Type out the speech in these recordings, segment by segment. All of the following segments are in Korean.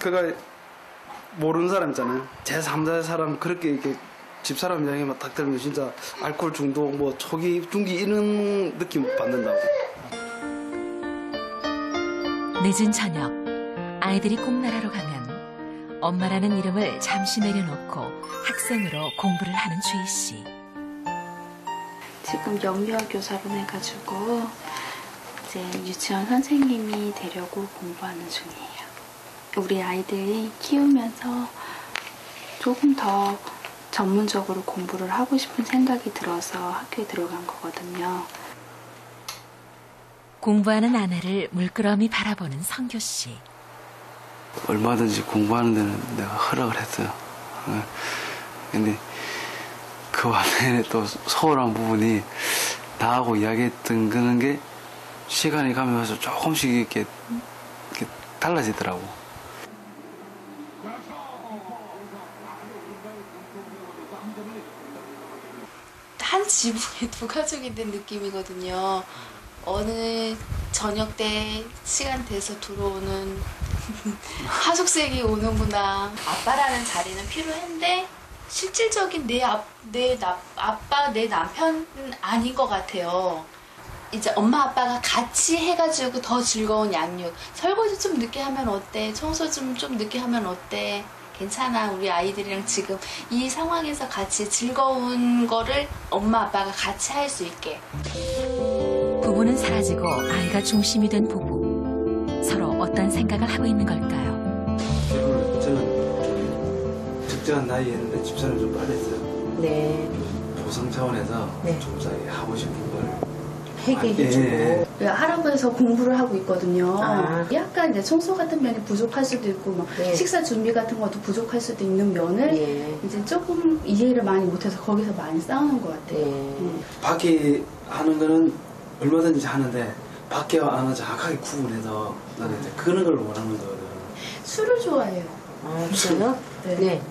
그가 모르는 사람 있잖아요. 제3자 사람 그렇게 이렇게 집사람 이야기만 딱 들으면 진짜 알코올 중독, 뭐 초기, 중기 이런 느낌 받는다고. 늦은 저녁, 아이들이 꿈나라로 가면 엄마라는 이름을 잠시 내려놓고 학생으로 공부를 하는 주희 씨. 지금 영유아 교사로 해가지고 이제 유치원 선생님이 되려고 공부하는 중이에요. 우리 아이들이 키우면서 조금 더 전문적으로 공부를 하고 싶은 생각이 들어서 학교에 들어간 거거든요. 공부하는 아내를 물끄러미 바라보는 성교 씨. 얼마든지 공부하는 데는 내가 허락을 했어요. 근데 그 와중에 또 소홀한 부분이 나하고 이야기했던 그런 게 시간이 가면서 조금씩 이렇게 달라지더라고. 한 지붕에 두 가족이 된 느낌이거든요. 어느 저녁 때 시간 돼서 들어오는 하숙생이 오는구나. 아빠라는 자리는 필요한데 실질적인 내 아빠, 내 남편은 아닌 것 같아요. 이제 엄마 아빠가 같이 해가지고 더 즐거운 양육. 설거지 좀 늦게 하면 어때? 청소 좀 늦게 하면 어때? 괜찮아. 우리 아이들이랑 지금 이 상황에서 같이 즐거운 거를 엄마 아빠가 같이 할 수 있게. 부부는 사라지고 아이가 중심이 된 부부. 서로 어떤 생각을 하고 있는 걸까요? 저는 적정한 나이였는데 집사람 좀 빠졌어요. 네. 보상 차원에서 네. 좀 자기 하고 싶은 걸 회개해주고. 예, 할아버지에서 공부를 하고 있거든요. 아. 약간 이제 청소 같은 면이 부족할 수도 있고, 막 네. 식사 준비 같은 것도 부족할 수도 있는 면을 예. 이제 조금 이해를 많이 못해서 거기서 많이 싸우는 것 같아요. 예. 밖에 하는 거는 얼마든지 하는데 밖에와 안을 정확하게 구분해서 나는 이제 그런 걸 원하는 거거든. 술을 좋아해요. 아, 그래요? 네. 네.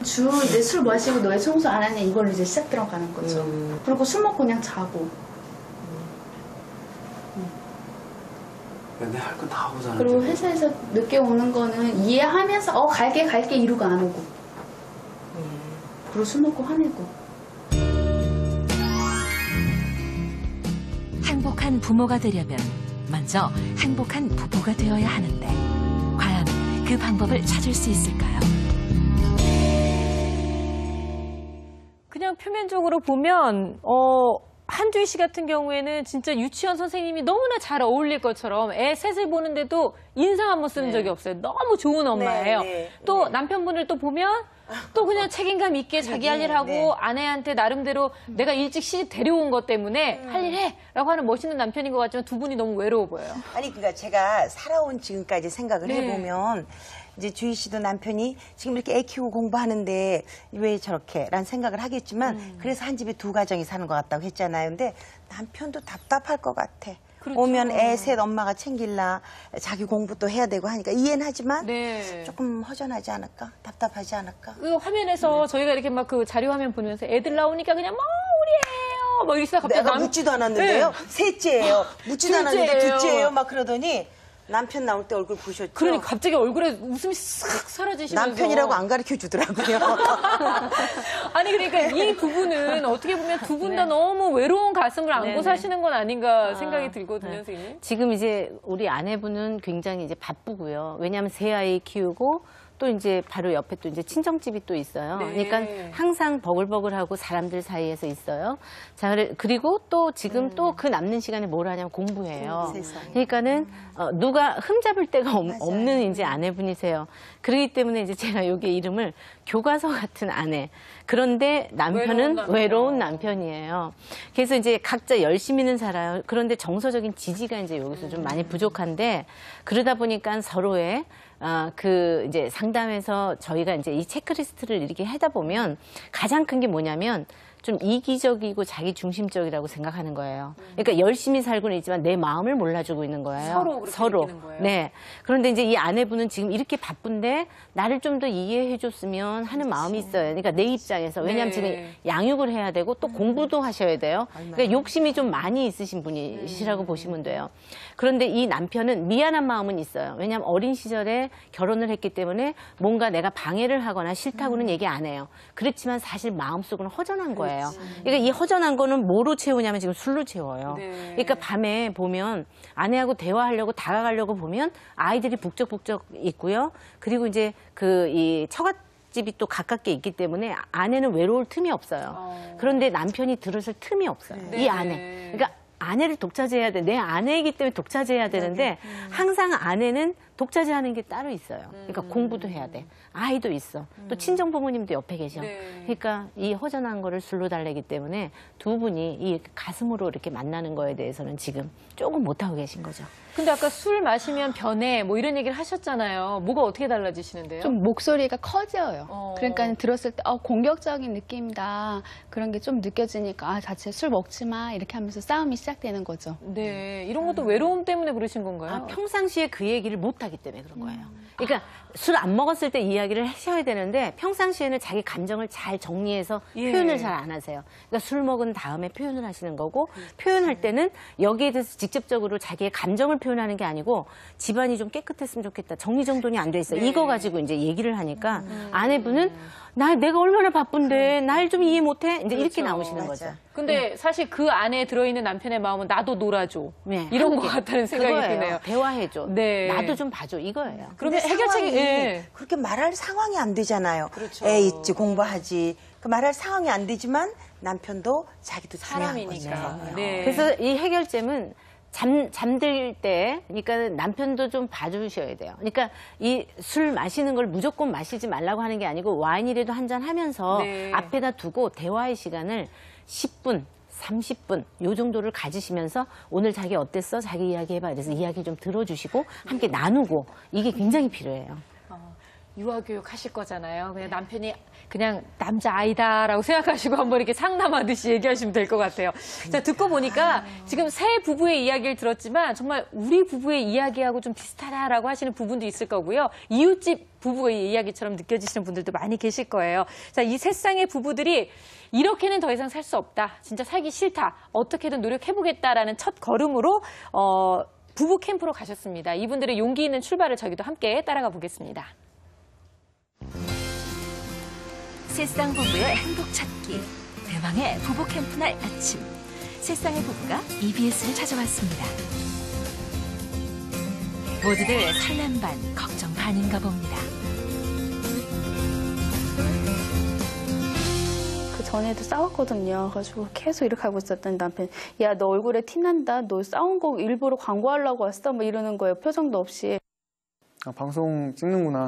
이제 술 마시고 너의 청소 안 하냐 이걸로 이제 시작 들어가는 거죠. 그리고 술 먹고 그냥 자고. 내가 할 건 다 하고 자는. 그리고 회사에서 늦게 오는 거는 이해하면서 갈게 이러고 안 오고. 그리고 술 먹고 화내고. 행복한 부모가 되려면 먼저 행복한 부부가 되어야 하는데 과연 그 방법을 찾을 수 있을까요? 그냥 표면적으로 보면 한주희 씨 같은 경우에는 진짜 유치원 선생님이 너무나 잘 어울릴 것처럼 애 셋을 보는데도 인상 한번 쓰는 적이 없어요. 너무 좋은 엄마예요. 또 남편분을 또 보면 또 그냥 책임감 있게 자기 할 일 하고 아내한테 나름대로 내가 일찍 시집 데려온 것 때문에 할 일 해! 라고 하는 멋있는 남편인 것 같지만 두 분이 너무 외로워 보여요. 아니, 그러니까 제가 살아온 지금까지 생각을 해보면 이제 주희 씨도 남편이 지금 이렇게 애 키우고 공부하는데 왜 저렇게 라는 생각을 하겠지만 그래서 한 집에 두 가정이 사는 것 같다고 했잖아요. 근데 남편도 답답할 것 같아. 그렇죠. 오면 애 셋 엄마가 챙길라 자기 공부도 해야 되고 하니까 이해는 하지만 조금 허전하지 않을까? 답답하지 않을까? 그 화면에서 저희가 이렇게 막 그 자료 화면 보면서 애들 나오니까 그냥 막 우리 애예요 막 이러다가 갑자기 내가 묻지도 않았는데요. 셋째예요. 묻지도 않았는데 둘째예요. 둘째예요. 막 그러더니 남편 나올 때 얼굴 보셨죠? 그러니까 갑자기 얼굴에 웃음이 싹 사라지시면서 남편이라고 안 가르쳐 주더라고요. 아니 그러니까 이 부부는 어떻게 보면 두 분 다 너무 외로운 가슴을 안고 사시는 건 아닌가 생각이 들거든요, 선생님. 지금 이제 우리 아내분은 굉장히 이제 바쁘고요. 왜냐하면 새 아이 키우고 또 이제 바로 옆에 또 이제 친정집이 또 있어요. 그러니까 항상 버글버글하고 사람들 사이에서 있어요. 자, 그리고 또 지금 또 그 남는 시간에 뭘 하냐면 공부해요. 그러니까는 누가 흠잡을 데가 없는 이제 아내분이세요. 그렇기 때문에 이제 제가 여기 이름을 교과서 같은 아내. 그런데 남편은 외로운 남편이에요. 그래서 이제 각자 열심히는 살아요. 그런데 정서적인 지지가 이제 여기서 좀 많이 부족한데 그러다 보니까 서로의 그 이제 상담에서 저희가 이제 이 체크리스트를 이렇게 하다 보면 가장 큰 게 뭐냐면 좀 이기적이고 자기 중심적이라고 생각하는 거예요. 그러니까 열심히 살고는 있지만 내 마음을 몰라주고 있는 거예요. 서로 그렇게 느끼는 거예요. 네. 그런데 이제 이 아내분은 지금 이렇게 바쁜데 나를 좀 더 이해해줬으면 하는 마음이 있어요. 그러니까 내 입장에서. 왜냐하면 네. 지금 양육을 해야 되고 또 공부도 하셔야 돼요. 그러니까 욕심이 좀 많이 있으신 분이시라고 보시면 돼요. 그런데 이 남편은 미안한 마음은 있어요. 왜냐하면 어린 시절에 결혼을 했기 때문에 뭔가 내가 방해를 하거나 싫다고는 얘기 안 해요. 그렇지만 사실 마음속은 허전한 거예요. 그러니까 이 허전한 거는 뭐로 채우냐면 지금 술로 채워요. 네. 그러니까 밤에 보면 아내하고 대화하려고 다가가려고 보면 아이들이 북적북적 있고요. 그리고 이제 이 처갓집이 또 가깝게 있기 때문에 아내는 외로울 틈이 없어요. 그런데 남편이 들어설 틈이 없어요. 네. 이 아내. 그러니까 아내를 독차지해야 돼. 내 아내이기 때문에 독차지해야 되는데 항상 아내는 독차지하는 게 따로 있어요. 그러니까 공부도 해야 돼. 아이도 있어. 또 친정 부모님도 옆에 계셔. 네. 그러니까 이 허전한 거를 술로 달래기 때문에 두 분이 이 가슴으로 이렇게 만나는 거에 대해서는 지금 조금 못하고 계신 거죠. 근데 아까 술 마시면 변해 뭐 이런 얘기를 하셨잖아요. 뭐가 어떻게 달라지시는데요? 좀 목소리가 커져요. 어. 그러니까 들었을 때 공격적인 느낌이다. 그런 게 좀 느껴지니까 자체 술 먹지 마 이렇게 하면서 싸움이 시작되는 거죠. 네, 이런 것도 외로움 때문에 그러신 건가요? 평상시에 그 얘기를 못 하기 때문에 그런 거예요. 그러니까 술 안 먹었을 때 이야기를 하셔야 되는데 평상시에는 자기 감정을 잘 정리해서 예. 표현을 잘 안 하세요. 그러니까 술 먹은 다음에 표현을 하시는 거고 표현할 때는 여기에 대해서 직접적으로 자기의 감정을 표현하는 게 아니고 집안이 좀 깨끗했으면 좋겠다. 정리정돈이 안 돼 있어. 이거 가지고 이제 얘기를 하니까 아내분은 내가 얼마나 바쁜데 날 좀 이해 못해? 이제 이렇게 나오시는 거죠. 근데 사실 그 안에 들어있는 남편의 마음은 나도 놀아줘. 네, 이런 하는 것 게 같다는 생각이 그거예요. 드네요. 대화해줘. 네. 나도 좀 봐줘. 이거예요. 그러면 근데 해결책이, 상황이 예. 그렇게 말할 상황이 안 되잖아요. 그렇죠. 애 있지, 공부하지. 그 말할 상황이 안 되지만 남편도 자기도 중요한 거죠. 사람이니까. 네. 그래서 이 해결점은 잠들 때, 그러니까 남편도 좀 봐주셔야 돼요. 그러니까 이 술 마시는 걸 무조건 마시지 말라고 하는 게 아니고 와인이라도 한잔 하면서 네. 앞에다 두고 대화의 시간을 10분, 30분 요 정도를 가지시면서 오늘 자기 어땠어? 자기 이야기 해봐. 그래서 이야기 좀 들어주시고 함께 나누고 이게 굉장히 필요해요. 유아교육 하실 거잖아요. 그냥 남편이 그냥 남자아이다라고 생각하시고 한번 이렇게 상담하듯이 얘기하시면 될 것 같아요. 자, 듣고 보니까 지금 세 부부의 이야기를 들었지만 정말 우리 부부의 이야기하고 좀 비슷하다라고 하시는 부분도 있을 거고요. 이웃집 부부의 이야기처럼 느껴지시는 분들도 많이 계실 거예요. 자, 이 세 쌍의 부부들이 이렇게는 더 이상 살 수 없다. 진짜 살기 싫다. 어떻게든 노력해보겠다라는 첫 걸음으로 부부 캠프로 가셨습니다. 이분들의 용기 있는 출발을 저희도 함께 따라가 보겠습니다. 새쌍 부부의 행복 찾기. 대망의 부부 캠프 날 아침. 새쌍의 부부가 EBS를 찾아왔습니다. 모두들 설렘 반, 걱정 반인가 봅니다. 그 전에도 싸웠거든요. 그래가지고 계속 이렇게 하고 있었던 남편. 야, 너 얼굴에 티난다. 너 싸운 거 일부러 광고하려고 왔어? 뭐 이러는 거예요. 표정도 없이. 방송 찍는구나.